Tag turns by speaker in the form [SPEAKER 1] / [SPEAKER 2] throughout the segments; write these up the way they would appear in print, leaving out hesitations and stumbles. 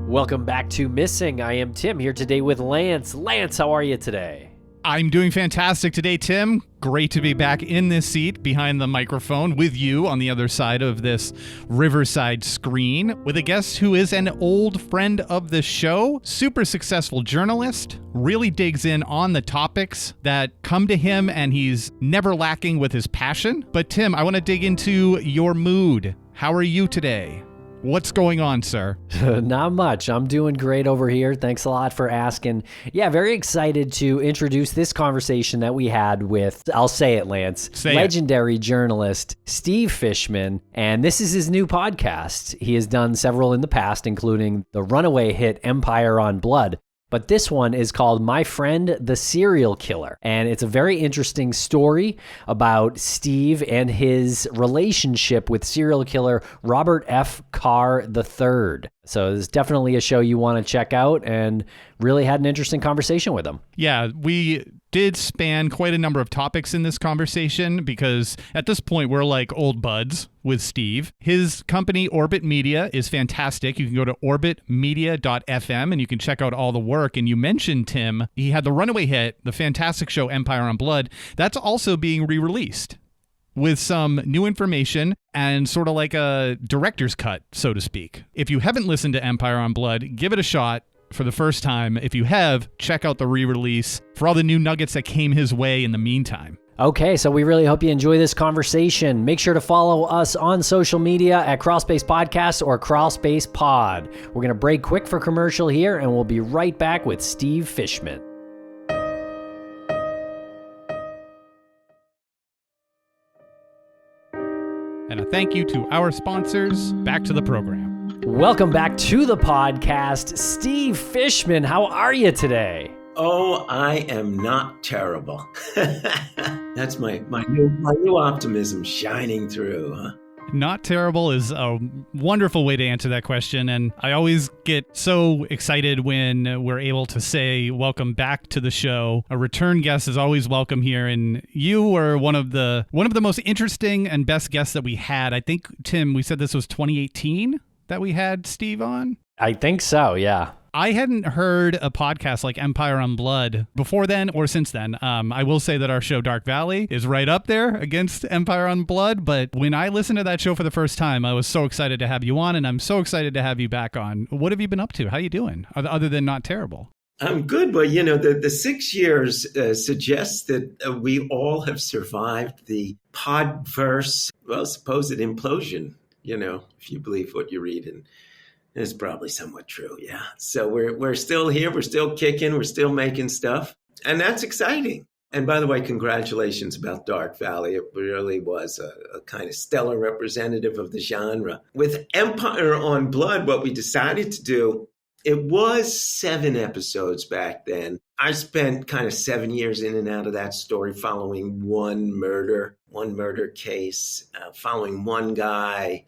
[SPEAKER 1] Welcome back to Missing. I am Tim here today with Lance. Lance, how are you today?
[SPEAKER 2] I'm doing fantastic today, Tim. Great to be back in this seat behind the microphone with you on the other side of this Riverside screen with a guest who is an old friend of the show, super successful journalist, really digs in on the topics that come to him, and he's never lacking with his passion. But Tim, I want to dig into your mood. How are you today? What's going on, sir?
[SPEAKER 1] Not much. I'm doing great over here. Thanks a lot for asking. Yeah, very excited to introduce this conversation that we had with, I'll say it, Lance, legendary journalist Steve Fishman. And this is his new podcast. He has done several in the past, including the runaway hit Empire on Blood. But this one is called My Friend the Serial Killer. And it's a very interesting story about Steve and his relationship with serial killer Robert F. Carr III. So it's definitely a show you want to check out, and really had an interesting conversation with him.
[SPEAKER 2] Yeah, we did span quite a number of topics in this conversation because at this point we're like old buds with Steve. His company, Orbit Media, is fantastic. You can go to orbitmedia.fm and you can check out all the work. And you mentioned, Tim, he had the runaway hit, the fantastic show Empire on Blood. That's also being re-released with some new information and sort of like a director's cut, so to speak. If you haven't listened to Empire on Blood, give it a shot for the first time. If you have, check out the re-release for all the new nuggets that came his way in the meantime.
[SPEAKER 1] Okay, so we really hope you enjoy this conversation. Make sure to follow us on social media at Crawlspace Podcast or Crawlspace Pod. We're going to break quick for commercial here, and we'll be right back with Steve Fishman.
[SPEAKER 2] And a thank you to our sponsors. Back to the program.
[SPEAKER 1] Welcome back to the podcast. Steve Fishman, how are you today?
[SPEAKER 3] Oh, I am not terrible. That's my new optimism shining through, huh?
[SPEAKER 2] Not terrible is a wonderful way to answer that question, and I always get so excited when we're able to say welcome back to the show. A return guest is always welcome here, and you were one of the most interesting and best guests that we had. I think, Tim, we said this was 2018 that we had Steve on?
[SPEAKER 1] I think so, yeah.
[SPEAKER 2] I hadn't heard a podcast like Empire on Blood before then or since then. I will say that our show Dark Valley is right up there against Empire on Blood, but when I listened to that show for the first time, I was so excited to have you on, and I'm so excited to have you back on. What have you been up to? How you doing, other than not terrible?
[SPEAKER 3] I'm good, but the 6 years suggests that we all have survived the podverse, supposed implosion, if you believe what you read, and it's probably somewhat true, yeah. So we're still here, we're still kicking, we're still making stuff, and that's exciting. And by the way, congratulations about Dark Valley. It really was a kind of stellar representative of the genre. With Empire on Blood, what we decided to do, it was 7 episodes back then. I spent kind of 7 years in and out of that story, following one murder case, following one guy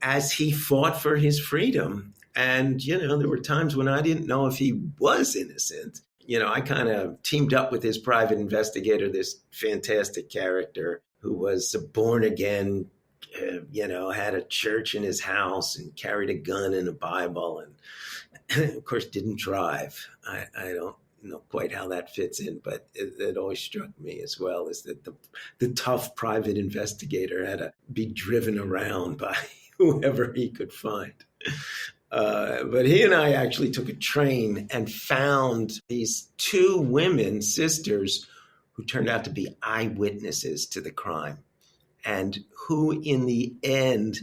[SPEAKER 3] as he fought for his freedom. And, there were times when I didn't know if he was innocent. I kind of teamed up with his private investigator, this fantastic character who was born again, had a church in his house and carried a gun and a Bible and, of course, didn't drive. I don't know quite how that fits in, but it always struck me as well is that the tough private investigator had to be driven around by whoever he could find. But he and I actually took a train and found these 2 women, sisters, who turned out to be eyewitnesses to the crime and who in the end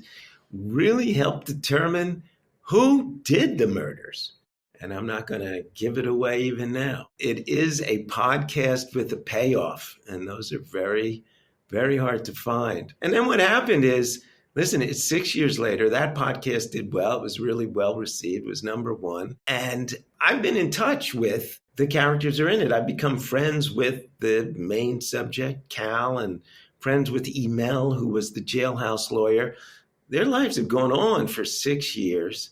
[SPEAKER 3] really helped determine who did the murders. And I'm not going to give it away even now. It is a podcast with a payoff, and those are very, very hard to find. And then what happened is, listen, it's 6 years later. That podcast did well. It was really well received. It was #1. And I've been in touch with the characters who are in it. I've become friends with the main subject, Cal, and friends with Emel, who was the jailhouse lawyer. Their lives have gone on for 6 years.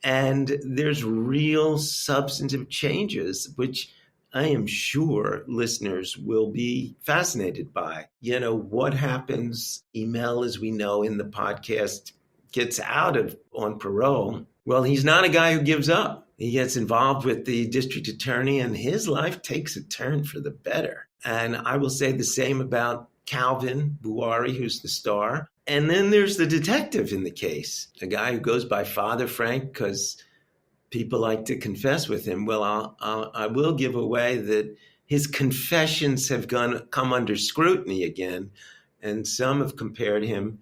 [SPEAKER 3] And there's real substantive changes, which I am sure listeners will be fascinated by. What happens? Emel, as we know in the podcast, gets out on parole. Well, he's not a guy who gives up. He gets involved with the district attorney, and his life takes a turn for the better. And I will say the same about Calvin Buari, who's the star. And then there's the detective in the case, a guy who goes by Father Frank because people like to confess with him. Well, I will give away that his confessions have come under scrutiny again, and some have compared him,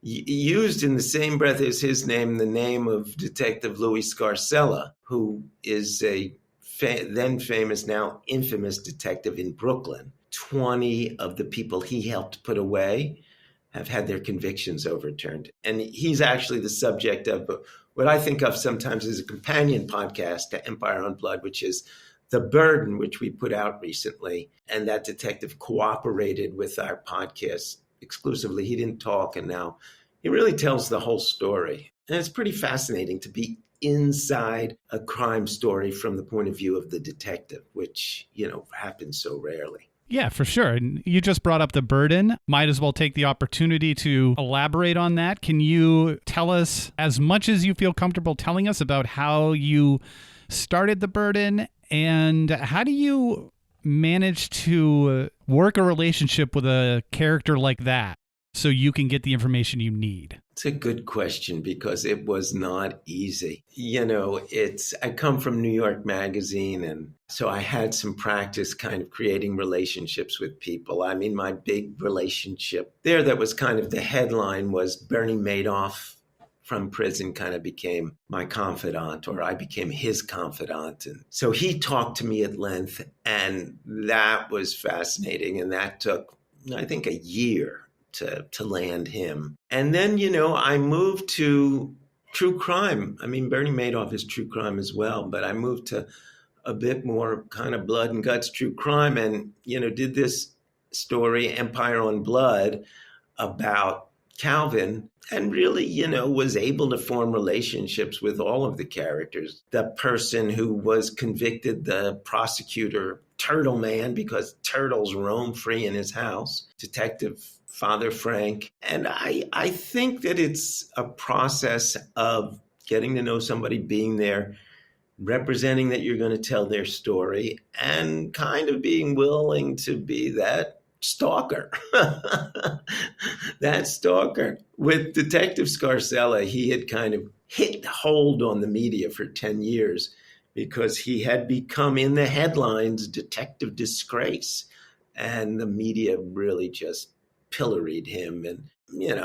[SPEAKER 3] used in the same breath as his name, the name of Detective Louis Scarcella, who is a then famous, now infamous detective in Brooklyn. 20 of the people he helped put away have had their convictions overturned. And he's actually the subject of what I think of sometimes as a companion podcast to Empire on Blood, which is The Burden, which we put out recently. And that detective cooperated with our podcast exclusively. He didn't talk, and now he really tells the whole story. And it's pretty fascinating to be inside a crime story from the point of view of the detective, which, happens so rarely.
[SPEAKER 2] Yeah, for sure. And you just brought up The Burden. Might as well take the opportunity to elaborate on that. Can you tell us as much as you feel comfortable telling us about how you started The Burden, and how do you manage to work a relationship with a character like that so you can get the information you need?
[SPEAKER 3] It's a good question because it was not easy. I come from New York Magazine, and so I had some practice kind of creating relationships with people. I mean, my big relationship there that was kind of the headline was Bernie Madoff from prison kind of became my confidant, or I became his confidant. And so he talked to me at length, and that was fascinating. And that took, I think, a year to land him. And then, I moved to true crime. I mean, Bernie Madoff is true crime as well, but I moved to a bit more kind of blood and guts true crime, and, did this story, Empire on Blood, about Calvin, and really, was able to form relationships with all of the characters. The person who was convicted, the prosecutor, Turtle Man, because turtles roam free in his house, Detective Father Frank. And I think that it's a process of getting to know somebody, being there, representing that you're going to tell their story, and kind of being willing to be that stalker. That stalker. With Detective Scarcella, he had kind of hit hold on the media for 10 years because he had become, in the headlines, detective disgrace. And the media really just pilloried him. And,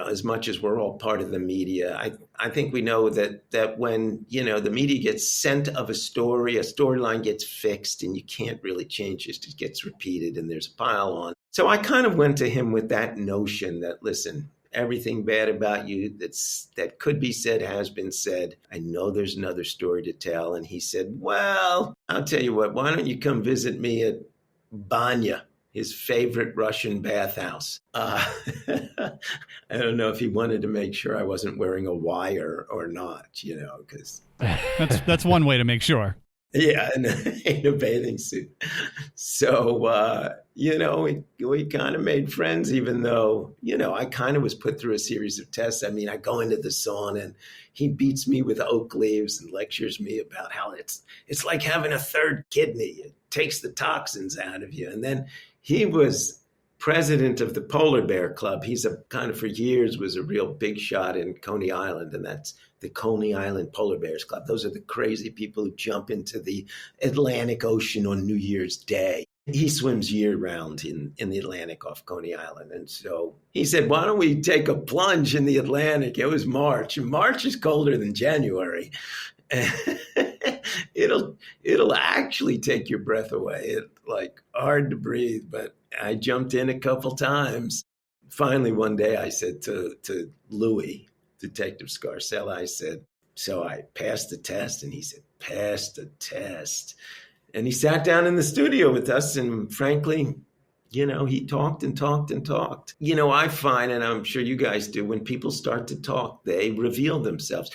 [SPEAKER 3] as much as we're all part of the media, I think we know that when, the media gets scent of a storyline gets fixed and you can't really change it. It gets repeated and there's a pile on. So I kind of went to him with that notion that, listen, everything bad about you that could be said has been said. I know there's another story to tell. And he said, well, I'll tell you what, why don't you come visit me at Banya, his favorite Russian bathhouse. I don't know if he wanted to make sure I wasn't wearing a wire or not, because
[SPEAKER 2] that's one way to make sure.
[SPEAKER 3] Yeah, in a bathing suit. So, we kind of made friends, even though, I kind of was put through a series of tests. I mean, I go into the sauna and he beats me with oak leaves and lectures me about how it's like having a third kidney. It takes the toxins out of you. And then he was president of the Polar Bear Club. He's for years was a real big shot in Coney Island, and that's the Coney Island Polar Bears Club. Those are the crazy people who jump into the Atlantic Ocean on New Year's Day. He swims year-round in the Atlantic off Coney Island. And so he said, why don't we take a plunge in the Atlantic? It was March, and March is colder than January. It'll actually take your breath away. It's like hard to breathe, but I jumped in a couple times. Finally, one day I said to Louis, Detective Scarcella, I said, so I passed the test? And he said, passed the test. And he sat down in the studio with us, and frankly, he talked and talked and talked. I find, and I'm sure you guys do, when people start to talk, they reveal themselves.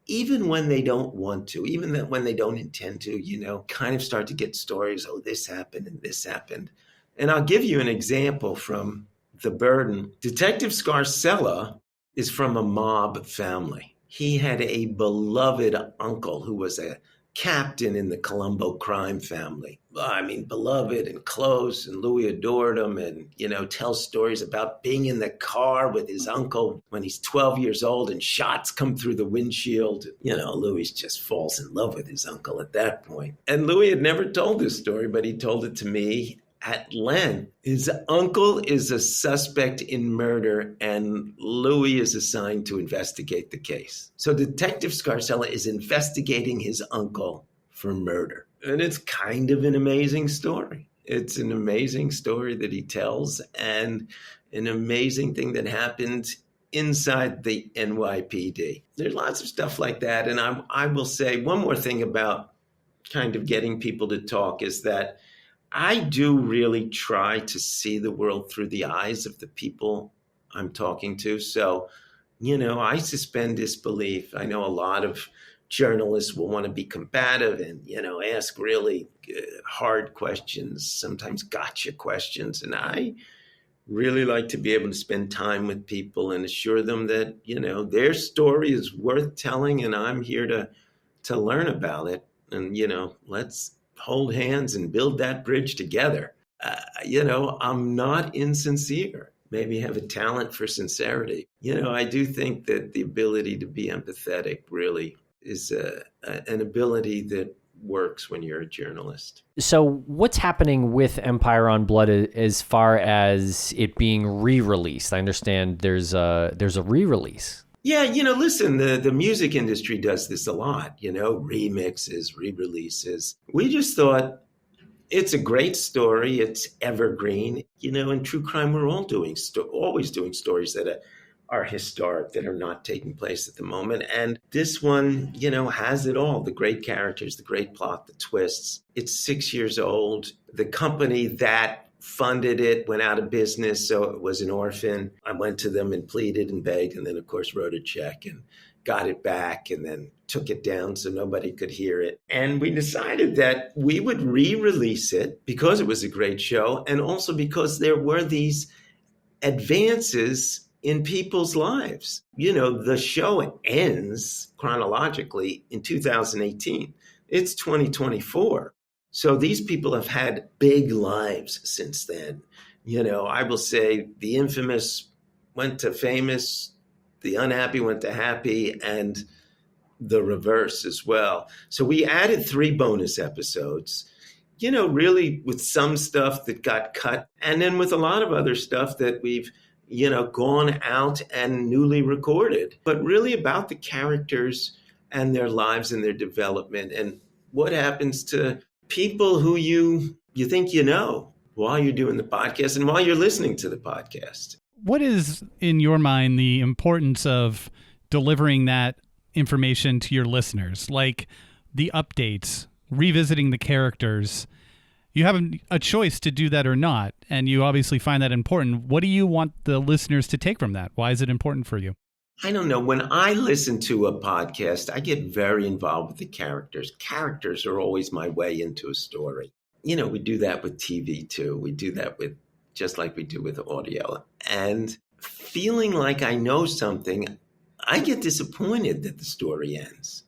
[SPEAKER 3] Even when they don't want to, even when they don't intend to, kind of start to get stories, oh, this happened and this happened. And I'll give you an example from The Burden. Detective Scarcella is from a mob family. he had a beloved uncle who was a captain in the Colombo crime family. I mean, beloved and close, and Louis adored him and, tells stories about being in the car with his uncle when he's 12 years old and shots come through the windshield. Louis just falls in love with his uncle at that point. And Louis had never told this story, but he told it to me at length. His uncle is a suspect in murder, and Louis is assigned to investigate the case. So Detective Scarcella is investigating his uncle for murder. And it's kind of an amazing story. It's an amazing story that he tells, and an amazing thing that happened inside the NYPD. There's lots of stuff like that. And I will say one more thing about kind of getting people to talk is that I do really try to see the world through the eyes of the people I'm talking to. So, I suspend disbelief. I know a lot of journalists will want to be combative and, ask really hard questions, sometimes gotcha questions. And I really like to be able to spend time with people and assure them that, their story is worth telling, and I'm here to learn about it. And, let's hold hands and build that bridge together. I'm not insincere. Maybe have a talent for sincerity. I do think that the ability to be empathetic really is an ability that works when you're a journalist.
[SPEAKER 1] So what's happening with Empire on Blood as far as it being re-released? I understand there's a re-release.
[SPEAKER 3] Yeah, listen, the music industry does this a lot, remixes, re-releases. We just thought it's a great story. It's evergreen. In true crime, we're all always doing stories that are historic, that are not taking place at the moment. And this one, has it all. The great characters, the great plot, the twists. It's 6 years old. The company that funded it went out of business, so it was an orphan. I went to them and pleaded and begged, and then, of course, wrote a check and got it back, and then took it down so nobody could hear it. And we decided that we would re-release it because it was a great show, and also because there were these advances in people's lives. The show ends chronologically in 2018. It's 2024. So these people have had big lives since then. I will say the infamous went to famous, the unhappy went to happy, and the reverse as well. So we added 3 bonus episodes, really with some stuff that got cut, and then with a lot of other stuff that we've, gone out and newly recorded, but really about the characters and their lives and their development and what happens to people who you think while you're doing the podcast and while you're listening to the podcast.
[SPEAKER 2] What is, in your mind, the importance of delivering that information to your listeners? Like the updates, revisiting the characters. You have a choice to do that or not, and you obviously find that important. What do you want the listeners to take from that? Why is it important for you?
[SPEAKER 3] I don't know. When I listen to a podcast, I get very involved with the characters. Characters are always my way into a story. We do that with TV too. We do that just like we do with audio. And feeling like I know something, I get disappointed that the story ends.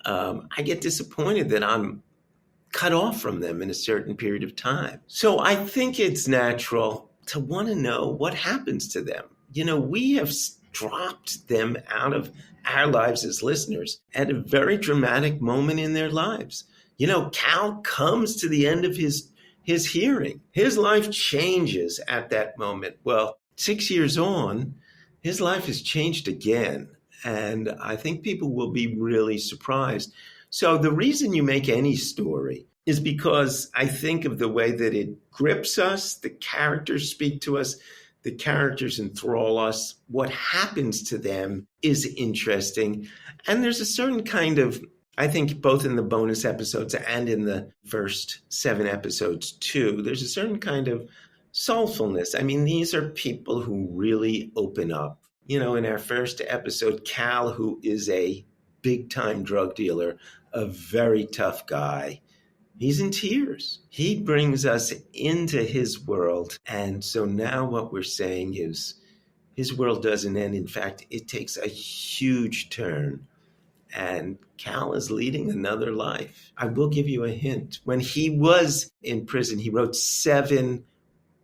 [SPEAKER 3] I get disappointed that I'm cut off from them in a certain period of time. So I think it's natural to want to know what happens to them. We have dropped them out of our lives as listeners at a very dramatic moment in their lives. Cal comes to the end of his hearing. His life changes at that moment. Well, 6 years on, his life has changed again. And I think people will be really surprised. So the reason you make any story is because I think of the way that it grips us, the characters speak to us, the characters enthrall us. What happens to them is interesting. And there's a certain kind of, I think both in the bonus episodes and in the first 7 episodes too, there's a certain kind of soulfulness. I mean, these are people who really open up. In our first episode, Cal, who is a big-time drug dealer, a very tough guy, he's in tears. He brings us into his world. And so now what we're saying is his world doesn't end. In fact, it takes a huge turn. And Cal is leading another life. I will give you a hint. When he was in prison, he wrote 7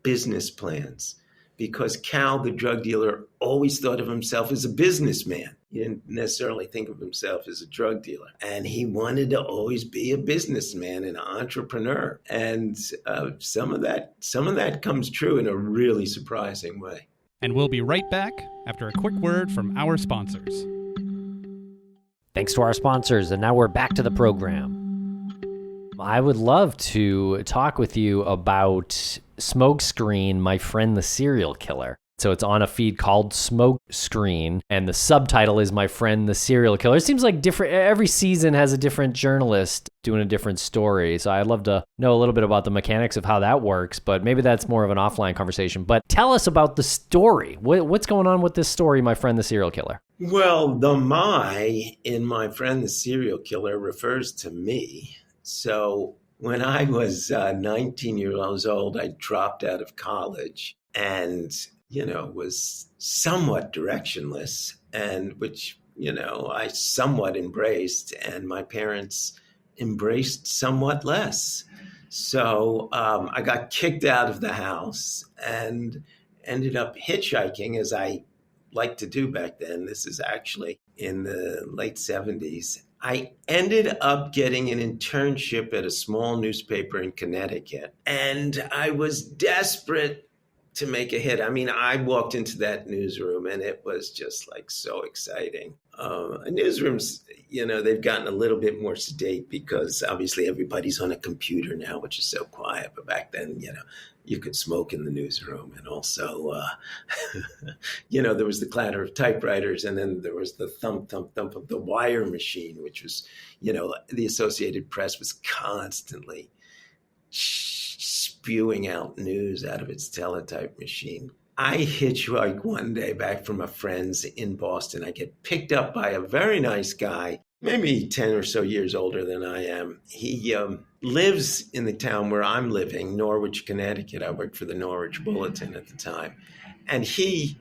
[SPEAKER 3] business plans because Cal, the drug dealer, always thought of himself as a businessman. He didn't necessarily think of himself as a drug dealer. And he wanted to always be a businessman, an entrepreneur. And some of that comes true in a really surprising way.
[SPEAKER 2] And we'll be right back after a quick word from our sponsors.
[SPEAKER 1] Thanks to our sponsors, and now we're back to the program. I would love to talk with you about Smokescreen, My Friend the Serial Killer. So it's on a feed called Smokescreen, and the subtitle is My Friend the Serial Killer. It seems like every season has a different journalist doing a different story. So I'd love to know a little bit about the mechanics of how that works, but maybe that's more of an offline conversation. But tell us about the story. What's going on with this story, My Friend the Serial Killer?
[SPEAKER 3] Well, the "my" in My Friend the Serial Killer refers to me. So when I was 19 years old, I dropped out of college and, was somewhat directionless, and which, I somewhat embraced, and my parents embraced somewhat less. So I got kicked out of the house and ended up hitchhiking, as I liked to do back then. This is actually in the late 70s. I ended up getting an internship at a small newspaper in Connecticut, and I was desperate to make a hit. I mean, I walked into that newsroom and it was just like so exciting. Newsrooms, they've gotten a little bit more sedate because obviously everybody's on a computer now, which is so quiet. But back then, you could smoke in the newsroom. And also, there was the clatter of typewriters, and then there was the thump, thump, thump of the wire machine, which was, the Associated Press was constantly spewing out news out of its teletype machine. I hitchhike one day back from a friend's in Boston. I get picked up by a very nice guy, maybe 10 or so years older than I am. He lives in the town where I'm living, Norwich, Connecticut. I worked for the Norwich Bulletin at the time. And he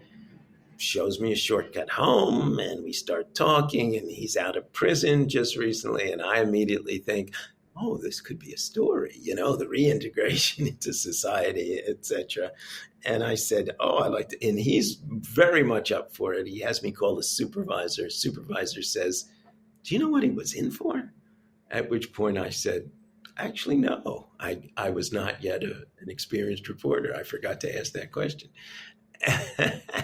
[SPEAKER 3] shows me a shortcut home, and we start talking, and he's out of prison just recently. And I immediately think, oh, this could be a story, the reintegration into society, etc. And I said, oh, I like to, and he's very much up for it. He has me call the supervisor. Supervisor says, do you know what he was in for? At which point I said, actually, no, I was not yet an experienced reporter. I forgot to ask that question.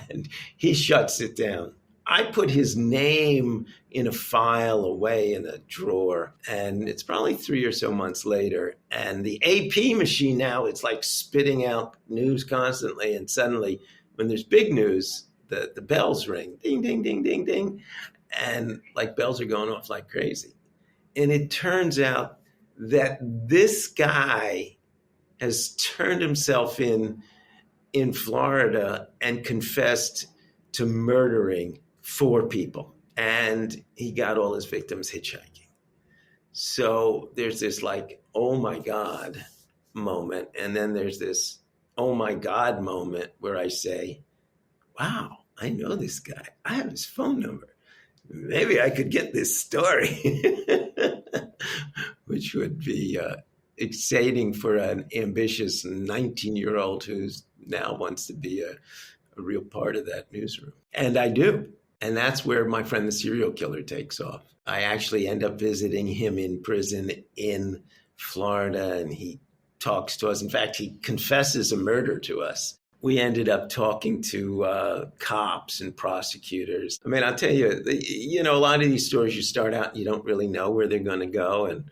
[SPEAKER 3] And he shuts it down. I put his name in a file away in a drawer, and it's probably 3 or so months later. And the AP machine now, it's like spitting out news constantly. And suddenly, when there's big news, the bells ring, ding, ding, ding, ding, ding. And like bells are going off like crazy. And it turns out that this guy has turned himself in Florida and confessed to murdering 4 people, and he got all his victims hitchhiking. So there's this like, oh my God moment. And then there's this, oh my God moment where I say, wow, I know this guy. I have his phone number. Maybe I could get this story, which would be exciting for an ambitious 19-year-old who's now wants to be a real part of that newsroom. And I do. And that's where My Friend the Serial Killer takes off. I actually end up visiting him in prison in Florida, and he talks to us. In fact, he confesses a murder to us. We ended up talking to cops and prosecutors. I mean, I'll tell you, a lot of these stories, you start out and you don't really know where they're going to go, and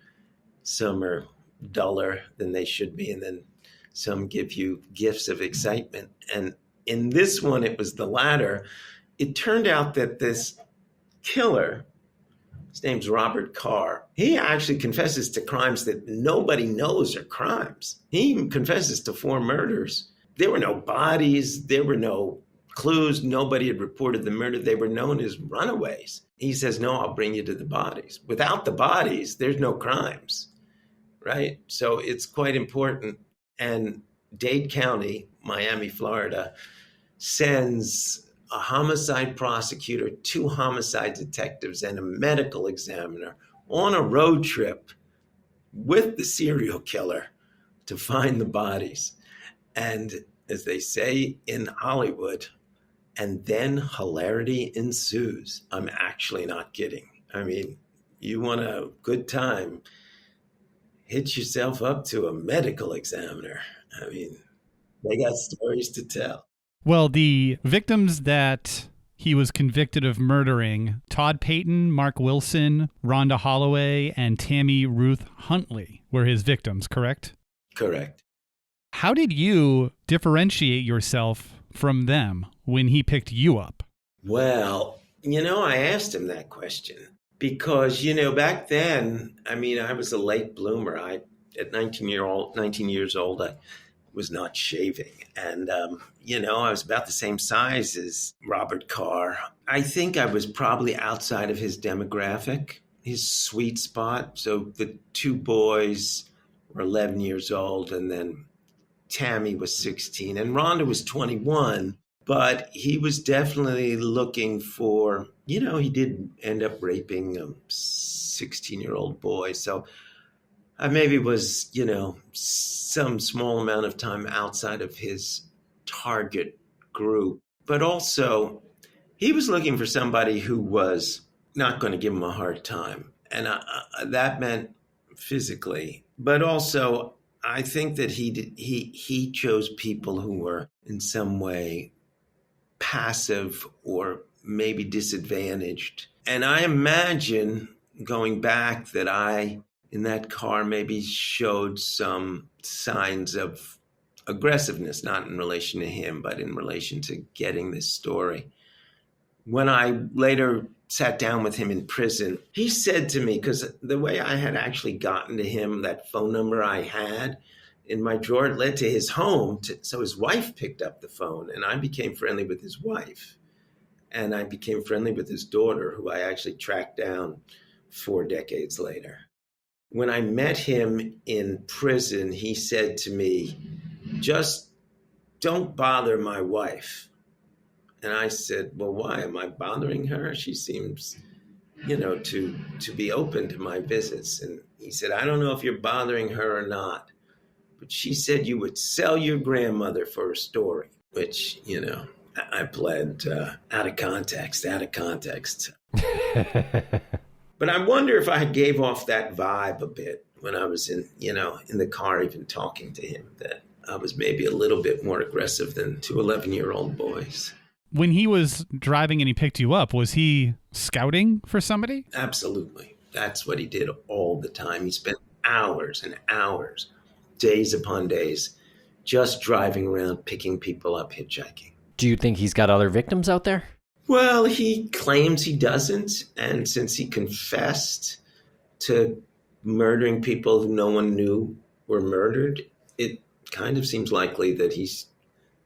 [SPEAKER 3] some are duller than they should be, and then some give you gifts of excitement. And in this one, it was the latter. It turned out that this killer, his name's Robert Carr, he actually confesses to crimes that nobody knows are crimes. He confesses to 4 murders. There were no bodies. There were no clues. Nobody had reported the murder. They were known as runaways. He says, no, I'll bring you to the bodies. Without the bodies, there's no crimes, right? So it's quite important. And Dade County, Miami, Florida, sends a homicide prosecutor, 2 homicide detectives, and a medical examiner on a road trip with the serial killer to find the bodies. And as they say in Hollywood, and then hilarity ensues. I'm actually not kidding. I mean, you want a good time, hitch yourself up to a medical examiner. I mean, they got stories to tell.
[SPEAKER 2] Well, the victims that he was convicted of murdering, Todd Payton, Mark Wilson, Rhonda Holloway, and Tammy Ruth Huntley were his victims, correct?
[SPEAKER 3] Correct.
[SPEAKER 2] How did you differentiate yourself from them when he picked you up?
[SPEAKER 3] Well, I asked him that question because, back then, I mean, I was a late bloomer. At 19 years old, I was not shaving. And, I was about the same size as Robert Carr. I think I was probably outside of his demographic, his sweet spot. So the 2 boys were 11 years old, and then Tammy was 16, and Rhonda was 21. But he was definitely looking for, he did end up raping a 16-year-old boy. So I maybe was, some small amount of time outside of his target group. But also, he was looking for somebody who was not going to give him a hard time. And that meant physically. But also, I think that he chose people who were in some way passive or maybe disadvantaged. And I imagine going back that I, in that car, maybe showed some signs of aggressiveness, not in relation to him, but in relation to getting this story. When I later sat down with him in prison, he said to me, because the way I had actually gotten to him, that phone number I had in my drawer, it led to his home. So his wife picked up the phone, and I became friendly with his wife. And I became friendly with his daughter, who I actually tracked down 4 decades later. When I met him in prison, he said to me, "Just don't bother my wife." And I said, "Well, why? Am I bothering her? She seems, to be open to my visits." And he said, "I don't know if you're bothering her or not, but she said you would sell your grandmother for a story," which, I pled out of context. But I wonder if I gave off that vibe a bit when I was in the car, even talking to him, that I was maybe a little bit more aggressive than 2 11-year-old boys.
[SPEAKER 2] When he was driving and he picked you up, was he scouting for somebody?
[SPEAKER 3] Absolutely. That's what he did all the time. He spent hours and hours, days upon days, just driving around, picking people up, hitchhiking.
[SPEAKER 1] Do you think he's got other victims out there?
[SPEAKER 3] Well, he claims he doesn't. And since he confessed to murdering people who no one knew were murdered, it kind of seems likely that he's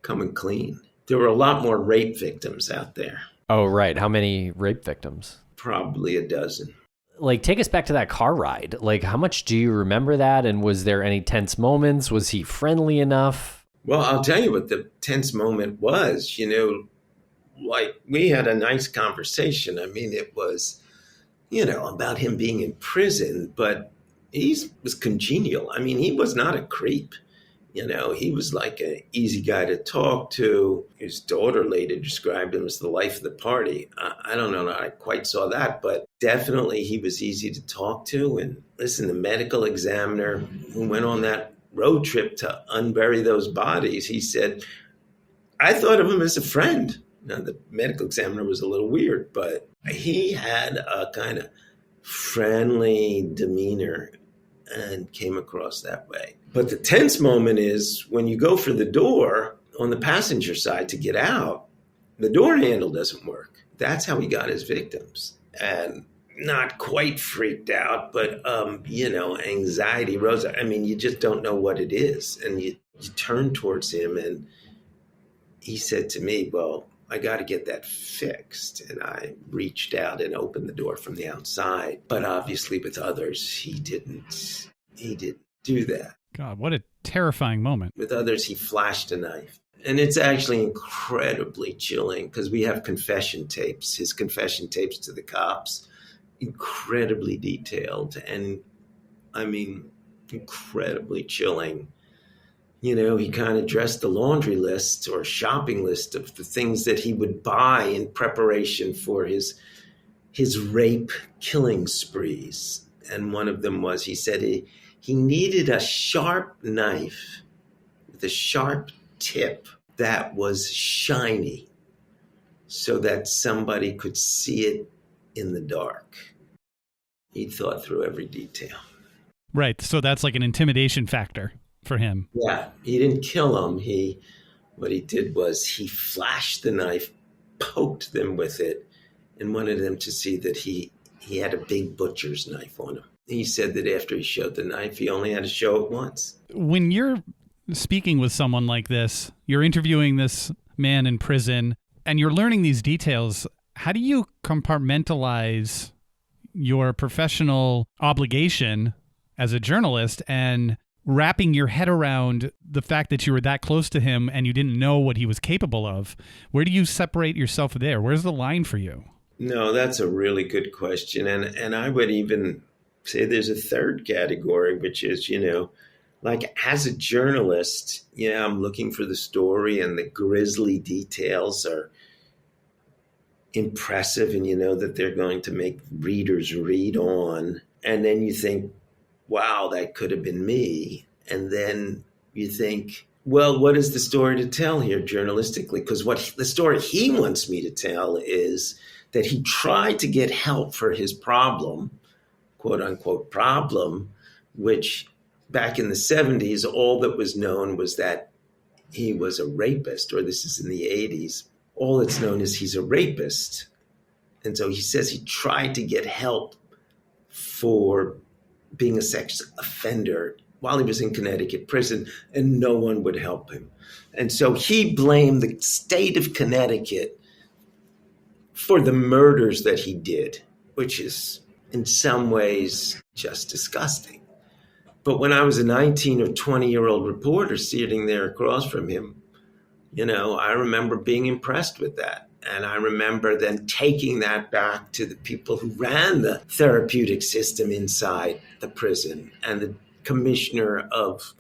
[SPEAKER 3] coming clean. There were a lot more rape victims out there.
[SPEAKER 1] Oh, right. How many rape victims?
[SPEAKER 3] Probably a dozen.
[SPEAKER 1] Take us back to that car ride. How much do you remember that? And was there any tense moments? Was he friendly enough?
[SPEAKER 3] Well, I'll tell you what the tense moment was. We had a nice conversation. I mean, it was, about him being in prison, but he was congenial. I mean, he was not a creep. He was like an easy guy to talk to. His daughter later described him as the life of the party. I don't know, I quite saw that, but definitely he was easy to talk to. And listen, the medical examiner who went on that road trip to unbury those bodies, he said, I thought of him as a friend. Now, the medical examiner was a little weird, but he had a kind of friendly demeanor and came across that way. But the tense moment is when you go for the door on the passenger side to get out, the door handle doesn't work. That's how he got his victims. And not quite freaked out, but, anxiety rose. I mean, you just don't know what it is. And you turn towards him and he said to me, "Well, I got to get that fixed." And I reached out and opened the door from the outside. But obviously with others, he didn't do that.
[SPEAKER 2] God, what a terrifying moment.
[SPEAKER 3] With others, he flashed a knife. And it's actually incredibly chilling because we have confession tapes, his confession tapes to the cops, incredibly detailed and, I mean, incredibly chilling. You know, he kind of dressed a laundry list or shopping list of the things that he would buy in preparation for his rape killing sprees. And one of them was, he said he needed a sharp knife with a sharp tip that was shiny so that somebody could see it in the dark. He thought through every detail.
[SPEAKER 2] Right. So that's like an intimidation factor for him.
[SPEAKER 3] Yeah. He didn't kill him. What he did was he flashed the knife, poked them with it, and wanted them to see that he had a big butcher's knife on him. He said that after he showed the knife, he only had to show it once.
[SPEAKER 2] When you're speaking with someone like this, you're interviewing this man in prison, and you're learning these details, how do you compartmentalize your professional obligation as a journalist and wrapping your head around the fact that you were that close to him and you didn't know what he was capable of? Where do you separate yourself there? Where's the line for you?
[SPEAKER 3] No, that's a really good question. And I would even say there's a third category, which is, you know, like as a journalist, yeah, I'm looking for the story and the grisly details are impressive and you know that they're going to make readers read on. And then you think, wow, that could have been me. And then you think, well, what is the story to tell here journalistically? Because the story he wants me to tell is that he tried to get help for his problem, quote unquote problem, which back in the 70s, all that was known was that he was a rapist, or this is in the 80s. All that's known is he's a rapist. And so he says he tried to get help for being a sex offender while he was in Connecticut prison, and no one would help him. And so he blamed the state of Connecticut for the murders that he did, which is in some ways just disgusting. But when I was a 19 or 20-year-old reporter sitting there across from him, you know, I remember being impressed with that. And I remember then taking that back to the people who ran the therapeutic system inside the prison and the commissioner of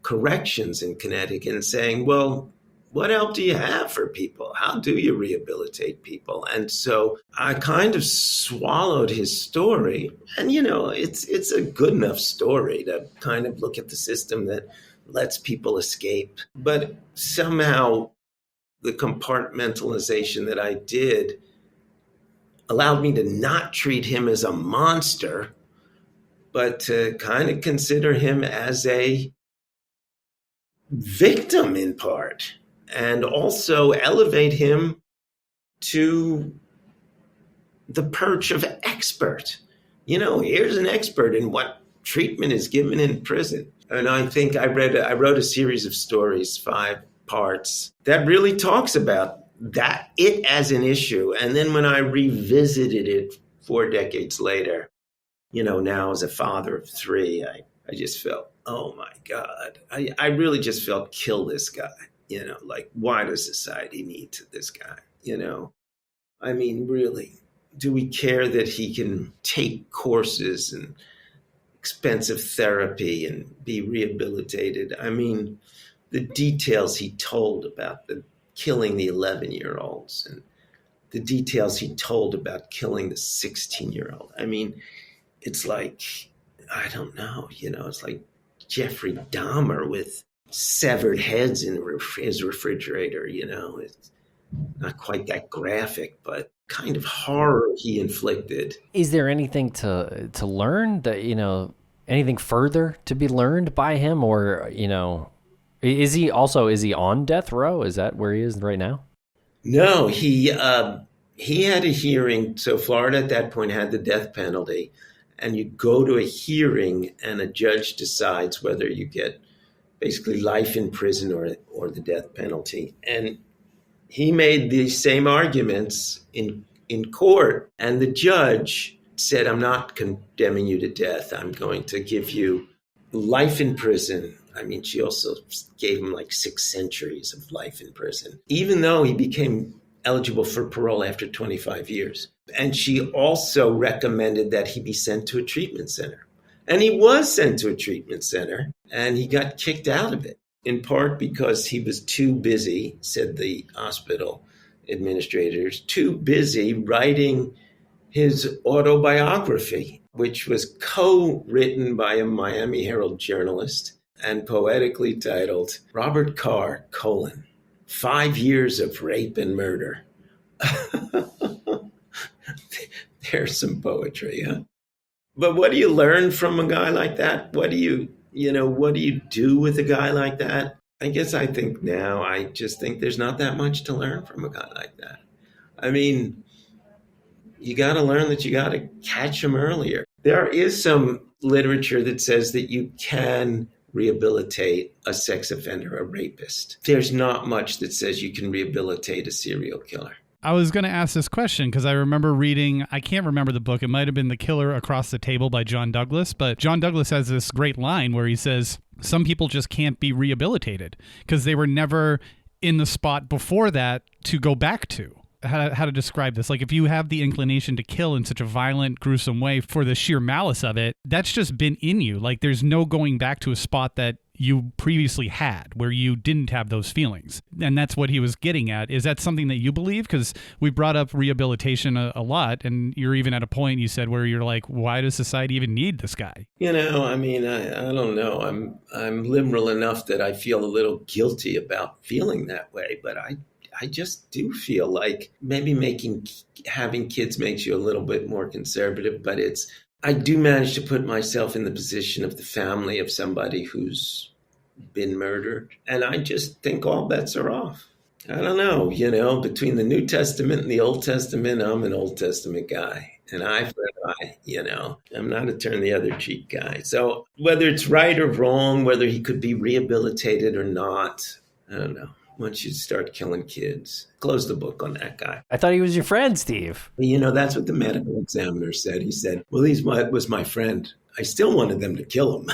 [SPEAKER 3] corrections in Connecticut and saying, well, what help do you have for people? How do you rehabilitate people? And so I kind of swallowed his story. And, you know, it's a good enough story to kind of look at the system that lets people escape. But somehow the compartmentalization that I did allowed me to not treat him as a monster, but to kind of consider him as a victim in part, and also elevate him to the perch of expert. You know, here's an expert in what treatment is given in prison. And I think I wrote a series of stories, 5 parts, that really talks about that, it as an issue. And then when I revisited it 4 decades later, you know, now as a father of 3, I just felt, oh my God, I really just felt, kill this guy. You know, like, why does society need this guy? You know, I mean, really, do we care that he can take courses and expensive therapy and be rehabilitated? I mean, the details he told about killing the 11-year-olds and the details he told about killing the 16-year-old. I mean, it's like, I don't know, you know, it's like Jeffrey Dahmer with severed heads in his refrigerator, you know. It's not quite that graphic, but kind of horror he inflicted.
[SPEAKER 1] Is there anything to learn, that, you know, anything further to be learned by him? Or, you know, is he on death row? Is that where he is right now?
[SPEAKER 3] No, he had a hearing. So Florida at that point had the death penalty, and you go to a hearing and a judge decides whether you get basically life in prison or the death penalty. And he made these same arguments in court, and the judge said, I'm not condemning you to death. I'm going to give you life in prison. I mean, she also gave him like 6 centuries of life in prison, even though he became eligible for parole after 25 years. And she also recommended that he be sent to a treatment center. And he was sent to a treatment center, and he got kicked out of it, in part because he was too busy, said the hospital administrators, too busy writing his autobiography, which was co-written by a Miami Herald journalist and poetically titled Robert Carr, 5 years of rape and murder. There's some poetry, huh? But what do you learn from a guy like that? What do you do with a guy like that? I guess I think now, I just think there's not that much to learn from a guy like that. I mean, you got to learn that you got to catch him earlier. There is some literature that says that you can rehabilitate a sex offender, a rapist. There's not much that says you can rehabilitate a serial killer.
[SPEAKER 2] I was going to ask this question because I remember reading, I can't remember the book. It might have been The Killer Across the Table by John Douglas. But John Douglas has this great line where he says, some people just can't be rehabilitated because they were never in the spot before that to go back to. How to describe this. Like, if you have the inclination to kill in such a violent, gruesome way for the sheer malice of it, that's just been in you. Like, there's no going back to a spot that you previously had where you didn't have those feelings. And that's what he was getting at. Is that something that you believe? Because we brought up rehabilitation a lot, and you're even at a point, you said, where you're like, why does society even need this guy?
[SPEAKER 3] I mean, I don't know. I'm liberal enough that I feel a little guilty about feeling that way, but I just do feel like maybe having kids makes you a little bit more conservative, but I do manage to put myself in the position of the family of somebody who's been murdered. And I just think all bets are off. I don't know, between the New Testament and the Old Testament, I'm an Old Testament guy. And eye for an eye, I'm not a turn the other cheek guy. So whether it's right or wrong, whether he could be rehabilitated or not, I don't know. Once you start killing kids, close the book on that guy.
[SPEAKER 1] I thought he was your friend, Steve.
[SPEAKER 3] That's what the medical examiner said. He said, well, he was my friend. I still wanted them to kill him.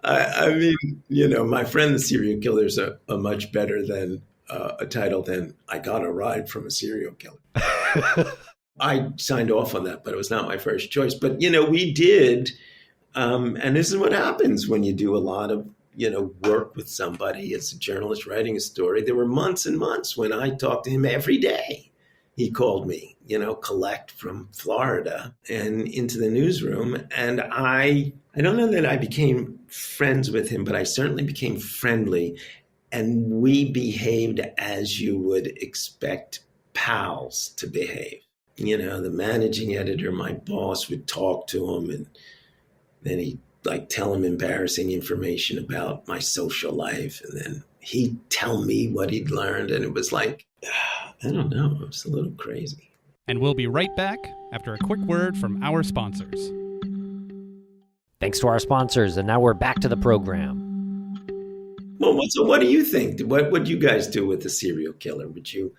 [SPEAKER 3] I mean, my friend, the serial killer, is a much better than a title than I got a ride from a serial killer. I signed off on that, but it was not my first choice. But, we did. And this is what happens when you do a lot of work with somebody as a journalist writing a story. There were months and months when I talked to him every day. He called me, collect from Florida and into the newsroom. And I don't know that I became friends with him, but I certainly became friendly. And we behaved as you would expect pals to behave. The managing editor, my boss, would talk to him, and then he'd tell him embarrassing information about my social life. And then he'd tell me what he'd learned. And it was like, I don't know, it was a little crazy.
[SPEAKER 2] And we'll be right back after a quick word from our sponsors.
[SPEAKER 1] Thanks to our sponsors. And now we're back to the program.
[SPEAKER 3] Well, what do you think? What would you guys do with a serial killer? Would you,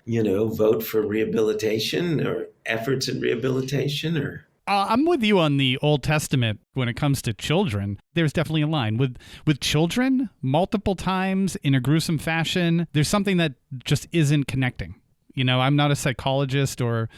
[SPEAKER 3] vote for rehabilitation or efforts in rehabilitation or...
[SPEAKER 2] I'm with you on the Old Testament when it comes to children. There's definitely a line. With children, multiple times in a gruesome fashion, there's something that just isn't connecting. I'm not a psychologist or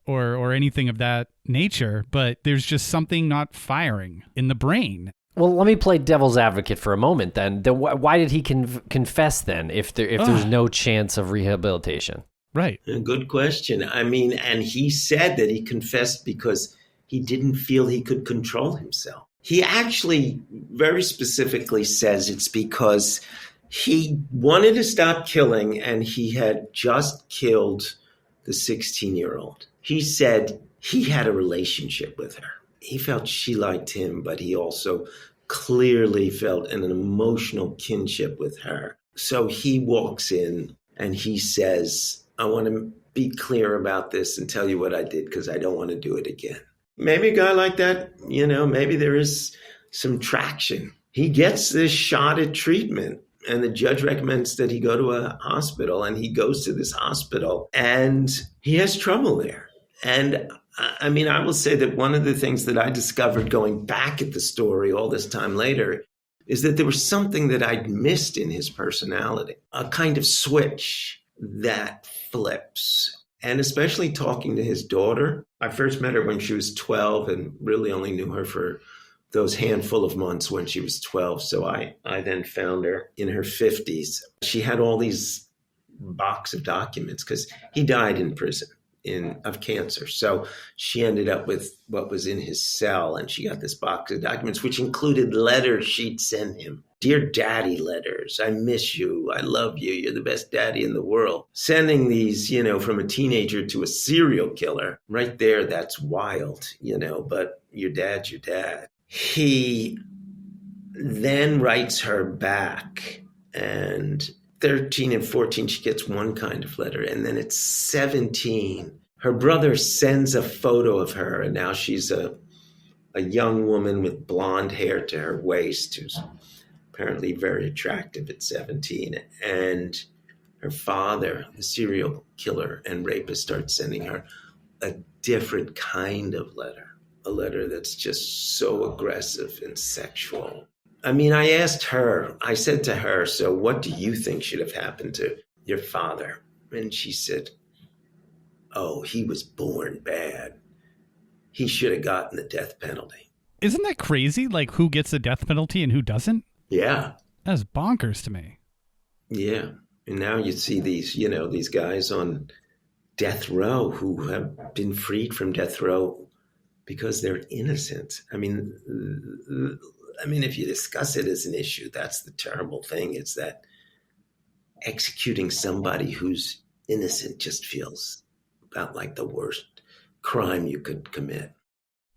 [SPEAKER 2] anything of that nature, but there's just something not firing in the brain.
[SPEAKER 1] Well, let me play devil's advocate for a moment then. Why did he confess then if there's no chance of rehabilitation?
[SPEAKER 2] Right.
[SPEAKER 3] A good question. I mean, and he said that he confessed because he didn't feel he could control himself. He actually very specifically says it's because he wanted to stop killing and he had just killed the 16-year-old. He said he had a relationship with her. He felt she liked him, but he also clearly felt an emotional kinship with her. So he walks in and he says, I want to be clear about this and tell you what I did because I don't want to do it again. Maybe a guy like that, maybe there is some traction. He gets this shot at treatment and the judge recommends that he go to a hospital, and he goes to this hospital and he has trouble there. And I mean, I will say that one of the things that I discovered going back at the story all this time later is that there was something that I'd missed in his personality, a kind of switch that flips. And especially talking to his daughter. I first met her when she was 12 and really only knew her for those handful of months when she was 12. So I then found her in her 50s. She had all these box of documents because he died in prison of cancer. So she ended up with what was in his cell, and she got this box of documents, which included letters she'd sent him. Dear Daddy letters. I miss you. I love you. You're the best daddy in the world. Sending these, from a teenager to a serial killer. Right there, that's wild, but your dad's your dad. He then writes her back, and 13 and 14, she gets one kind of letter. And then at 17, her brother sends a photo of her. And now she's a young woman with blonde hair to her waist, who's apparently very attractive at 17. And her father, the serial killer and rapist, starts sending her a different kind of letter, a letter that's just so aggressive and sexual. I mean, I said to her, so what do you think should have happened to your father? And she said, oh, he was born bad. He should have gotten the death penalty.
[SPEAKER 2] Isn't that crazy? Like, who gets the death penalty and who doesn't?
[SPEAKER 3] Yeah.
[SPEAKER 2] That's bonkers to me.
[SPEAKER 3] Yeah. And now you see these guys on death row who have been freed from death row because they're innocent. I mean, if you discuss it as an issue, that's the terrible thing. It's that executing somebody who's innocent just feels about like the worst crime you could commit.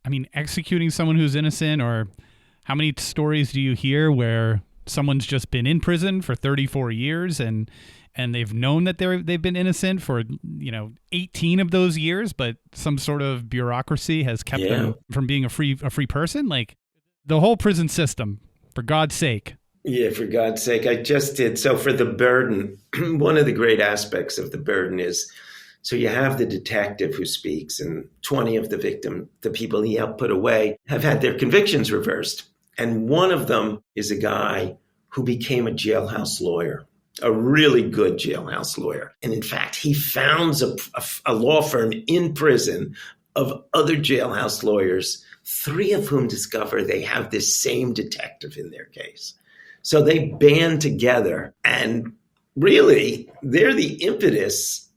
[SPEAKER 2] I mean, executing someone who's innocent, or how many stories do you hear where someone's just been in prison for 34 years and they've known that they've been innocent for 18 of those years, but some sort of bureaucracy has kept them from being a free person? Like, the whole prison system, for God's sake.
[SPEAKER 3] Yeah, for God's sake. I just did. So for the burden, one of the great aspects of the burden is, so you have the detective who speaks, and 20 of the people he helped put away, have had their convictions reversed. And one of them is a guy who became a jailhouse lawyer, a really good jailhouse lawyer. And in fact, he founds a law firm in prison of other jailhouse lawyers, 3 of whom discover they have this same detective in their case. So they band together, and really, they're the impetus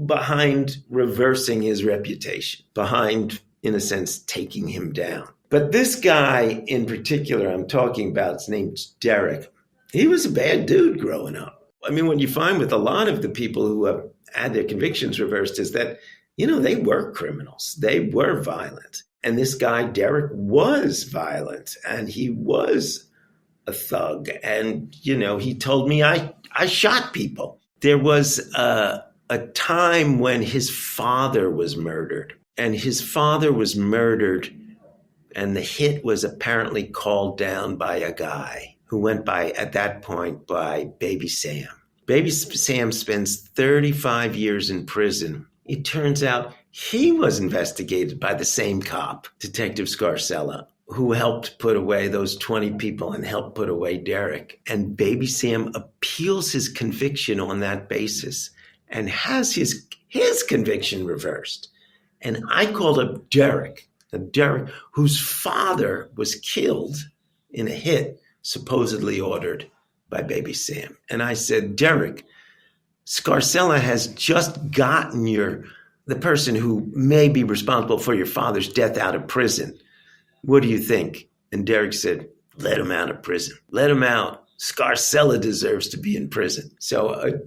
[SPEAKER 3] behind reversing his reputation, behind, in a sense, taking him down. But this guy in particular I'm talking about, his name's Derek. He was a bad dude growing up. I mean, what you find with a lot of the people who have had their convictions reversed is that, they were criminals. They were violent. And this guy, Derek, was violent, and he was a thug. And, he told me I shot people. There was a time when his father was murdered, and the hit was apparently called down by a guy who went by, at that point, by Baby Sam. Baby Sam spends 35 years in prison. It turns out he was investigated by the same cop, Detective Scarcella, who helped put away those 20 people and helped put away Derek. And Baby Sam appeals his conviction on that basis and has his conviction reversed. And I called up Derek, whose father was killed in a hit supposedly ordered by Baby Sam. And I said, Derek, Scarcella has just gotten the person who may be responsible for your father's death out of prison. What do you think? And Derek said, let him out of prison. Let him out. Scarcella deserves to be in prison. So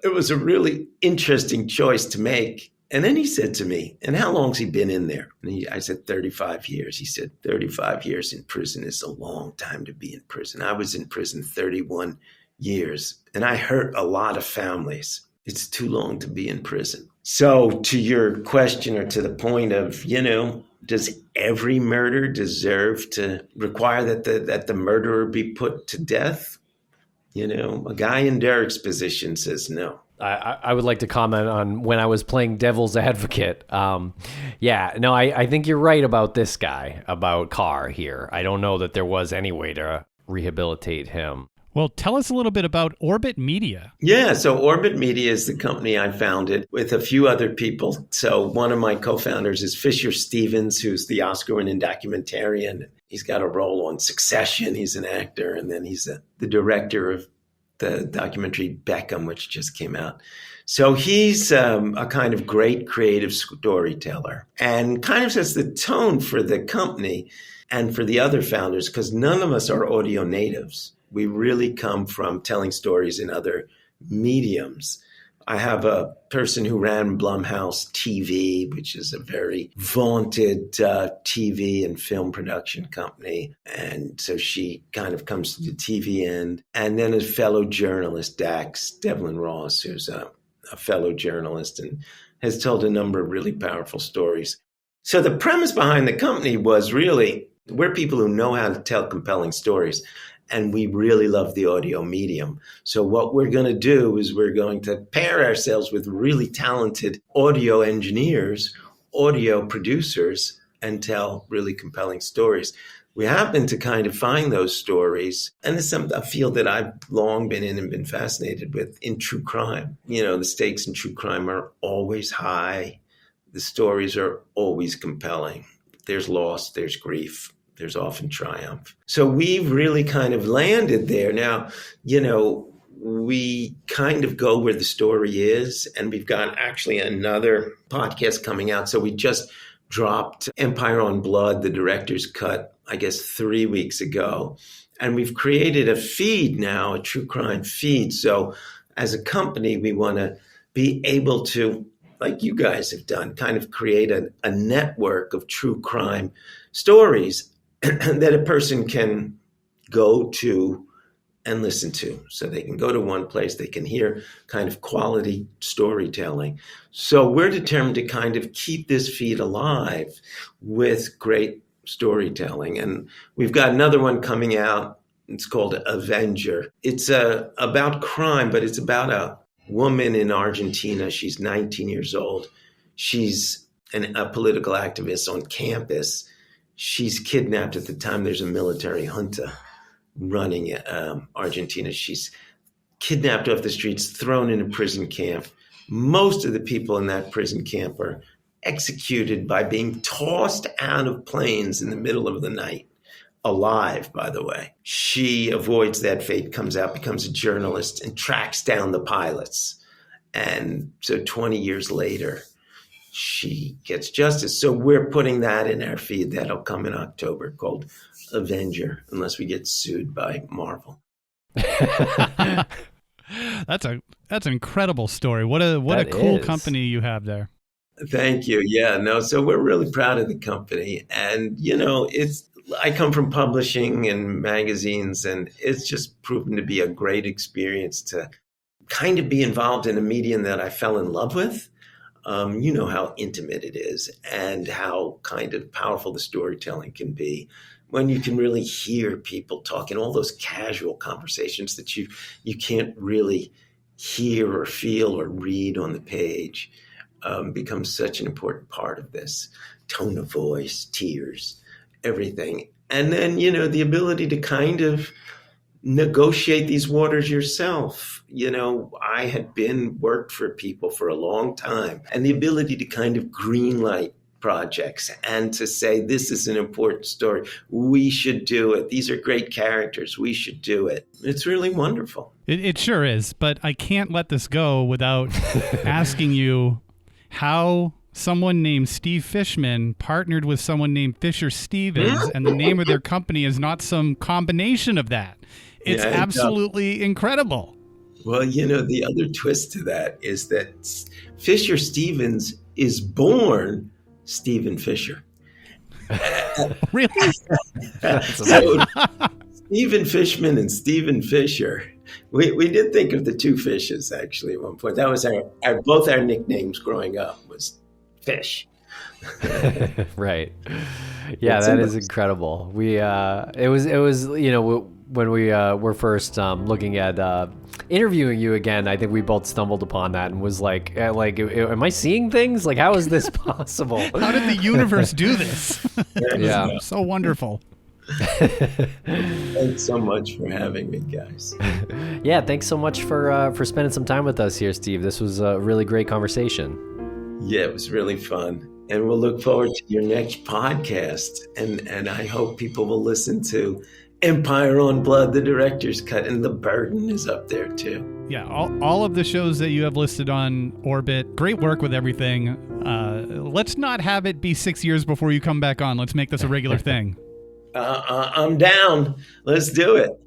[SPEAKER 3] it was a really interesting choice to make. And then he said to me, and how long's he been in there? And I said, 35 years. He said, 35 years in prison is a long time to be in prison. I was in prison 31 years, and I hurt a lot of families. It's too long to be in prison. So to your question, or to the point of, does every murder deserve to require that the murderer be put to death? A guy in Derek's position says no.
[SPEAKER 1] I would like to comment on when I was playing devil's advocate. I think you're right about this guy, about Carr here. I don't know that there was any way to rehabilitate him.
[SPEAKER 2] Well, tell us a little bit about Orbit Media.
[SPEAKER 3] Yeah, so Orbit Media is the company I founded with a few other people. So one of my co-founders is Fisher Stevens, who's the Oscar-winning documentarian. He's got a role on Succession. He's an actor, and then he's the director of the documentary Beckham, which just came out. So he's a kind of great creative storyteller and kind of sets the tone for the company and for the other founders, because none of us are audio natives. We really come from telling stories in other mediums. I have a person who ran Blumhouse TV, which is a very vaunted TV and film production company. And so she kind of comes to the TV end. And then a fellow journalist, Devlin Ross, who's a fellow journalist and has told a number of really powerful stories. So the premise behind the company was really, we're people who know how to tell compelling stories. And we really love the audio medium. So what we're going to do is we're going to pair ourselves with really talented audio engineers, audio producers, and tell really compelling stories. We happen to kind of find those stories, and it's a field that I've long been in and been fascinated with, in true crime. You know, the stakes in true crime are always high. The stories are always compelling. There's loss, there's grief. There's often triumph. So we've really kind of landed there. Now, you know, we kind of go where the story is, and we've got actually another podcast coming out. So we just dropped Empire on Blood, the director's cut, I guess 3 weeks ago. And we've created a feed now, a true crime feed. So as a company, we want to be able to, like you guys have done, kind of create a network of true crime stories that a person can go to and listen to. So they can go to one place, they can hear kind of quality storytelling. So we're determined to kind of keep this feed alive with great storytelling. And we've got another one coming out. It's called Avenger. It's about crime, but it's about a woman in Argentina. She's 19 years old. She's a political activist on campus. She's kidnapped at the time there's a military junta running Argentina. She's kidnapped off the streets, thrown in a prison camp. Most of the people in that prison camp are executed by being tossed out of planes in the middle of the night, alive, by the way. She avoids that fate, comes out, becomes a journalist, and tracks down the pilots. And so 20 years later, she gets justice. So we're putting that in our feed. That'll come in October, called Avenger, unless we get sued by Marvel.
[SPEAKER 2] That's an incredible story. What a cool company you have there.
[SPEAKER 3] Thank you. Yeah, no. So we're really proud of the company, and you know, I come from publishing and magazines, and it's just proven to be a great experience to kind of be involved in a medium that I fell in love with. You know how intimate it is and how kind of powerful the storytelling can be when you can really hear people talking, all those casual conversations that you can't really hear or feel or read on the page becomes such an important part of this. Tone of voice, tears, everything. And then, you know, the ability to kind of negotiate these waters yourself. You know, I had worked for people for a long time, and the ability to kind of green light projects and to say, this is an important story. We should do it. These are great characters. We should do it. It's really wonderful.
[SPEAKER 2] It sure is. But I can't let this go without asking you how someone named Steve Fishman partnered with someone named Fisher Stevens, and the name of their company is not some combination of that. It's absolutely incredible.
[SPEAKER 3] Well, you know, the other twist to that is that Fisher Stevens is born Stephen Fisher.
[SPEAKER 2] Really?
[SPEAKER 3] So Stephen Fishman and Stephen Fisher. We did think of the two fishes, actually, at one point. That was both our nicknames growing up was Fish.
[SPEAKER 1] Right. Yeah, that is incredible. We it was when we were first looking at interviewing you again, I think we both stumbled upon that and was like, am I seeing things? Like, how is this possible?
[SPEAKER 2] How did the universe do this?
[SPEAKER 1] Yeah.
[SPEAKER 2] So wonderful.
[SPEAKER 3] Thanks so much for having me, guys.
[SPEAKER 1] Yeah, thanks so much for spending some time with us here, Steve. This was a really great conversation.
[SPEAKER 3] Yeah, it was really fun. And we'll look forward to your next podcast. And I hope people will listen to Empire on Blood, the director's cut, and The Burden is up there too.
[SPEAKER 2] Yeah, all of the shows that you have listed on Orbit, great work with everything. Let's not have it be 6 years before you come back on. Let's make this a regular thing.
[SPEAKER 3] I'm down. Let's do it.